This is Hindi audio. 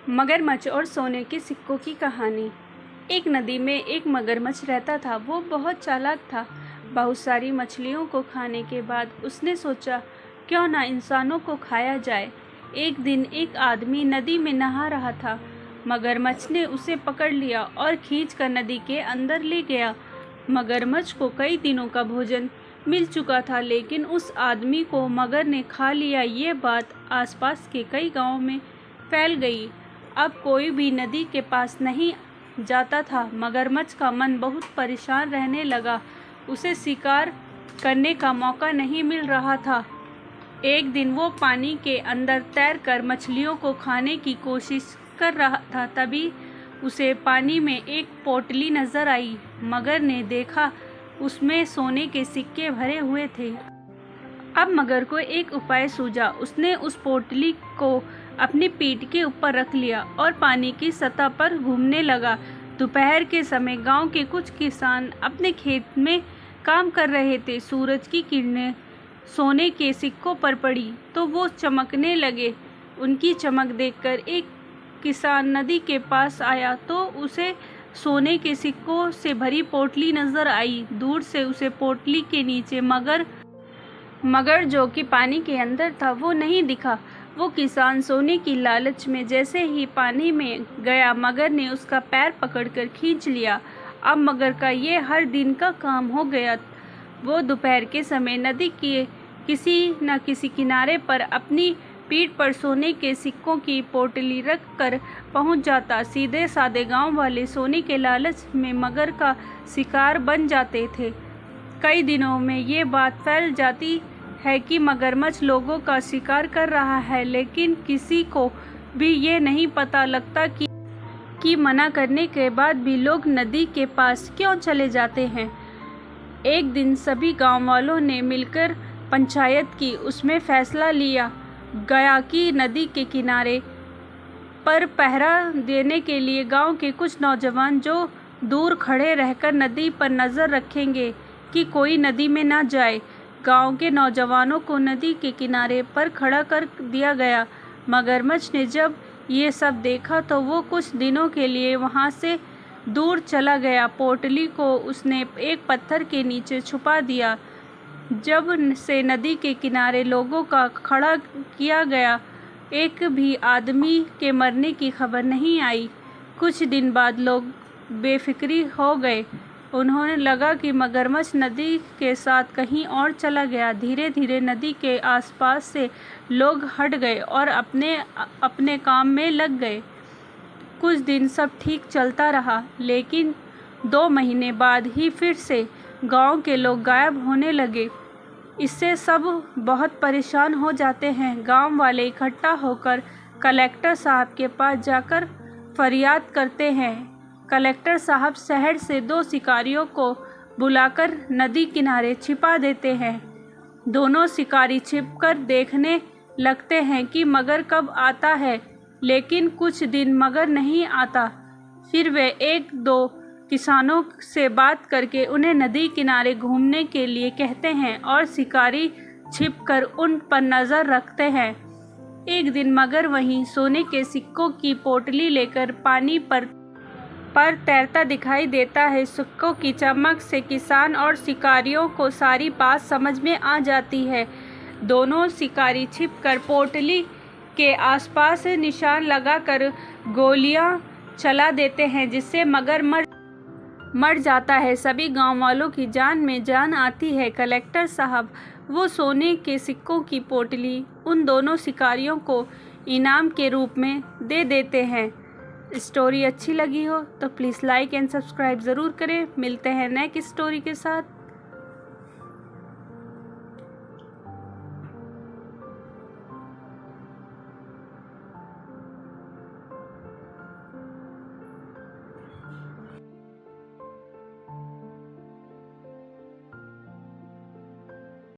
मगरमच्छ और सोने के सिक्कों की कहानी। एक नदी में एक मगरमच्छ रहता था। वो बहुत चालाक था। बहुत सारी मछलियों को खाने के बाद उसने सोचा, क्यों ना इंसानों को खाया जाए। एक दिन एक आदमी नदी में नहा रहा था। मगरमच्छ ने उसे पकड़ लिया और खींचकर नदी के अंदर ले गया। मगरमच्छ को कई दिनों का भोजन मिल चुका था, लेकिन उस आदमी को मगर ने खा लिया। ये बात आसपास के कई गांवों में फैल गई। अब कोई भी नदी के पास नहीं जाता था। मगरमच्छ का मन बहुत परेशान रहने लगा। उसे शिकार करने का मौका नहीं मिल रहा था। एक दिन वो पानी के अंदर तैरकर मछलियों को खाने की कोशिश कर रहा था। तभी उसे पानी में एक पोटली नजर आई। मगर ने देखा, उसमें सोने के सिक्के भरे हुए थे। अब मगर को एक उपाय सूझा। उसने उस पोटली को अपनी पीठ के ऊपर रख लिया और पानी की सतह पर घूमने लगा। दोपहर के समय गांव के कुछ किसान अपने खेत में काम कर रहे थे। सूरज की किरणें सोने के सिक्कों पर पड़ी तो वो चमकने लगे। उनकी चमक देखकर एक किसान नदी के पास आया तो उसे सोने के सिक्कों से भरी पोटली नजर आई। दूर से उसे पोटली के नीचे मगर जो कि पानी के अंदर था वो नहीं दिखा। वो किसान सोने की लालच में जैसे ही पानी में गया, मगर ने उसका पैर पकड़कर खींच लिया। अब मगर का ये हर दिन का काम हो गया। वो दोपहर के समय नदी के किसी न किसी किनारे पर अपनी पीठ पर सोने के सिक्कों की पोटली रख कर पहुँच जाता। सीधे साधे गांव वाले सोने के लालच में मगर का शिकार बन जाते थे। कई दिनों में ये बात फैल जाती है कि मगरमच्छ लोगों का शिकार कर रहा है, लेकिन किसी को भी ये नहीं पता लगता कि मना करने के बाद भी लोग नदी के पास क्यों चले जाते हैं। एक दिन सभी गांव वालों ने मिलकर पंचायत की। उसमें फैसला लिया गया कि नदी के किनारे पर पहरा देने के लिए गांव के कुछ नौजवान जो दूर खड़े रहकर नदी पर नज़र रखेंगे कि कोई नदी में ना जाए। गांव के नौजवानों को नदी के किनारे पर खड़ा कर दिया गया। मगरमच्छ ने जब ये सब देखा तो वो कुछ दिनों के लिए वहाँ से दूर चला गया। पोटली को उसने एक पत्थर के नीचे छुपा दिया। जब से नदी के किनारे लोगों का खड़ा किया गया, एक भी आदमी के मरने की खबर नहीं आई। कुछ दिन बाद लोग बेफिक्री हो गए। उन्होंने लगा कि मगरमच्छ नदी के साथ कहीं और चला गया। धीरे धीरे नदी के आसपास से लोग हट गए और अपने अपने काम में लग गए। कुछ दिन सब ठीक चलता रहा, लेकिन 2 महीने बाद ही फिर से गांव के लोग गायब होने लगे। इससे सब बहुत परेशान हो जाते हैं। गांव वाले इकट्ठा होकर कलेक्टर साहब के पास जाकर फरियाद करते हैं। कलेक्टर साहब शहर से 2 शिकारियों को बुलाकर नदी किनारे छिपा देते हैं। दोनों शिकारी छिपकर देखने लगते हैं कि मगर कब आता है, लेकिन कुछ दिन मगर नहीं आता। फिर वे 1-2 किसानों से बात करके उन्हें नदी किनारे घूमने के लिए कहते हैं और शिकारी छिपकर उन पर नज़र रखते हैं। एक दिन मगर वहीं सोने के सिक्कों की पोटली लेकर पानी पर तैरता दिखाई देता है। सिक्कों की चमक से किसान और शिकारियों को सारी बात समझ में आ जाती है। दोनों शिकारी छिपकर पोटली के आसपास निशान लगाकर गोलियां चला देते हैं, जिससे मगर मर जाता है। सभी गांव वालों की जान में जान आती है। कलेक्टर साहब वो सोने के सिक्कों की पोटली उन दोनों शिकारियों को इनाम के रूप में दे देते हैं। स्टोरी अच्छी लगी हो तो प्लीज़ लाइक एंड सब्सक्राइब ज़रूर करें। मिलते हैं नेक्स्ट स्टोरी के साथ।